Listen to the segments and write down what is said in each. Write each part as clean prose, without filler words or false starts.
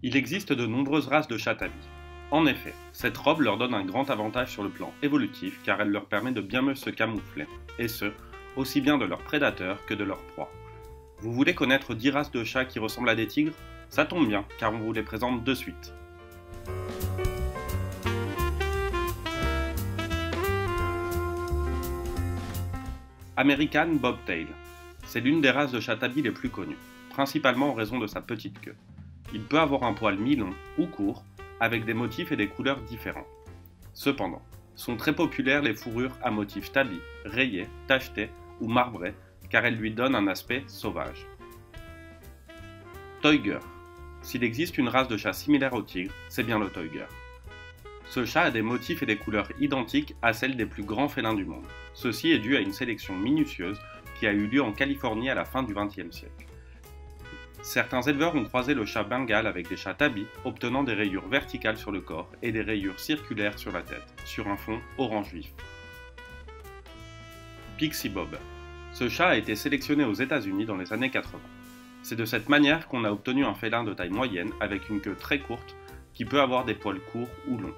Il existe de nombreuses races de chats tabis. En effet, cette robe leur donne un grand avantage sur le plan évolutif car elle leur permet de bien mieux se camoufler, et ce, aussi bien de leurs prédateurs que de leurs proies. Vous voulez connaître 10 races de chats qui ressemblent à des tigres? Ça tombe bien car on vous les présente de suite. American Bobtail. C'est l'une des races de chat tabis les plus connues, principalement en raison de sa petite queue. Il peut avoir un poil mi-long ou court, avec des motifs et des couleurs différents. Cependant, sont très populaires les fourrures à motifs tabis, rayés, tachetés ou marbrés, car elles lui donnent un aspect sauvage. Toyger. S'il existe une race de chat similaire au tigre, c'est bien le Toyger. Ce chat a des motifs et des couleurs identiques à celles des plus grands félins du monde. Ceci est dû à une sélection minutieuse qui a eu lieu en Californie à la fin du XXe siècle. Certains éleveurs ont croisé le chat bengale avec des chats tabis, obtenant des rayures verticales sur le corps et des rayures circulaires sur la tête, sur un fond orange vif. Pixie Bob. Ce chat a été sélectionné aux États-Unis dans les années 80. C'est de cette manière qu'on a obtenu un félin de taille moyenne avec une queue très courte qui peut avoir des poils courts ou longs.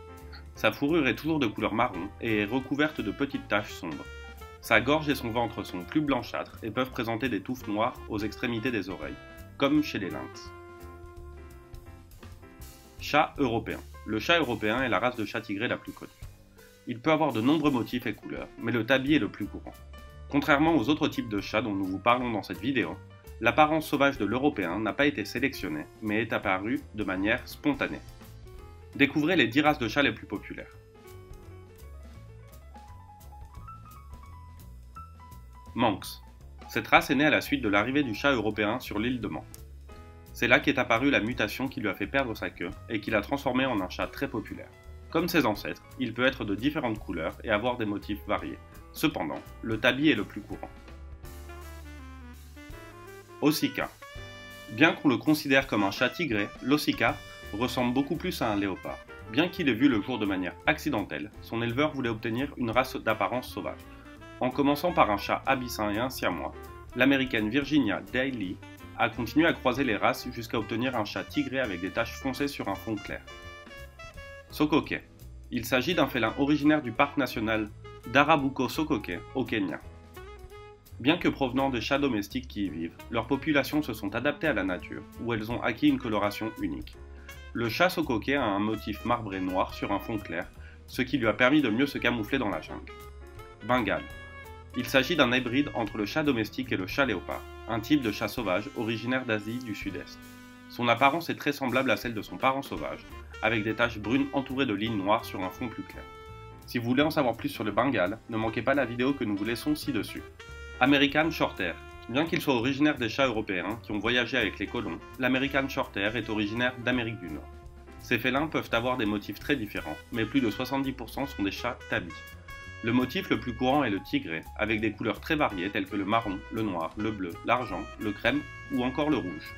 Sa fourrure est toujours de couleur marron et est recouverte de petites taches sombres. Sa gorge et son ventre sont plus blanchâtres et peuvent présenter des touffes noires aux extrémités des oreilles, comme chez les lynx. Chat européen. Le chat européen est la race de chat tigré la plus connue. Il peut avoir de nombreux motifs et couleurs, mais le tabi est le plus courant. Contrairement aux autres types de chats dont nous vous parlons dans cette vidéo, l'apparence sauvage de l'européen n'a pas été sélectionnée, mais est apparue de manière spontanée. Découvrez les 10 races de chats les plus populaires. Manx. Cette race est née à la suite de l'arrivée du chat européen sur l'île de Man. C'est là qu'est apparue la mutation qui lui a fait perdre sa queue et qui l'a transformé en un chat très populaire. Comme ses ancêtres, il peut être de différentes couleurs et avoir des motifs variés. Cependant, le tabi est le plus courant. Ossica. Bien qu'on le considère comme un chat tigré, l'Ossica ressemble beaucoup plus à un léopard. Bien qu'il ait vu le jour de manière accidentelle, son éleveur voulait obtenir une race d'apparence sauvage. En commençant par un chat abyssin et un siamois, l'américaine Virginia Dailey a continué à croiser les races jusqu'à obtenir un chat tigré avec des taches foncées sur un fond clair. Sokoke. Il s'agit d'un félin originaire du parc national d'Arabuko-Sokoke au Kenya. Bien que provenant des chats domestiques qui y vivent, leurs populations se sont adaptées à la nature, où elles ont acquis une coloration unique. Le chat Sokoke a un motif marbré noir sur un fond clair, ce qui lui a permis de mieux se camoufler dans la jungle. Bengale. Il s'agit d'un hybride entre le chat domestique et le chat léopard, un type de chat sauvage originaire d'Asie du Sud-Est. Son apparence est très semblable à celle de son parent sauvage, avec des taches brunes entourées de lignes noires sur un fond plus clair. Si vous voulez en savoir plus sur le Bengale, ne manquez pas la vidéo que nous vous laissons ci-dessus. American Shorthair. Bien qu'il soit originaire des chats européens qui ont voyagé avec les colons, l'American Shorthair est originaire d'Amérique du Nord. Ces félins peuvent avoir des motifs très différents, mais plus de 70% sont des chats tabis. Le motif le plus courant est le tigré, avec des couleurs très variées telles que le marron, le noir, le bleu, l'argent, le crème ou encore le rouge.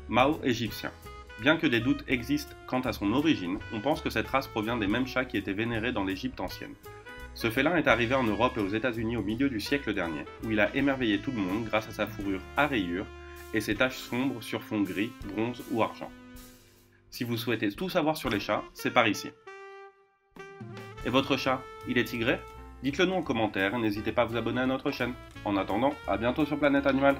Mao égyptien. Bien que des doutes existent quant à son origine, on pense que cette race provient des mêmes chats qui étaient vénérés dans l'Égypte ancienne. Ce félin est arrivé en Europe et aux États-Unis au milieu du siècle dernier, où il a émerveillé tout le monde grâce à sa fourrure à rayures et ses taches sombres sur fond gris, bronze ou argent. Si vous souhaitez tout savoir sur les chats, c'est par ici. Et votre chat, il est tigré? Dites-le nous en commentaire et n'hésitez pas à vous abonner à notre chaîne. En attendant, à bientôt sur Planète Animal.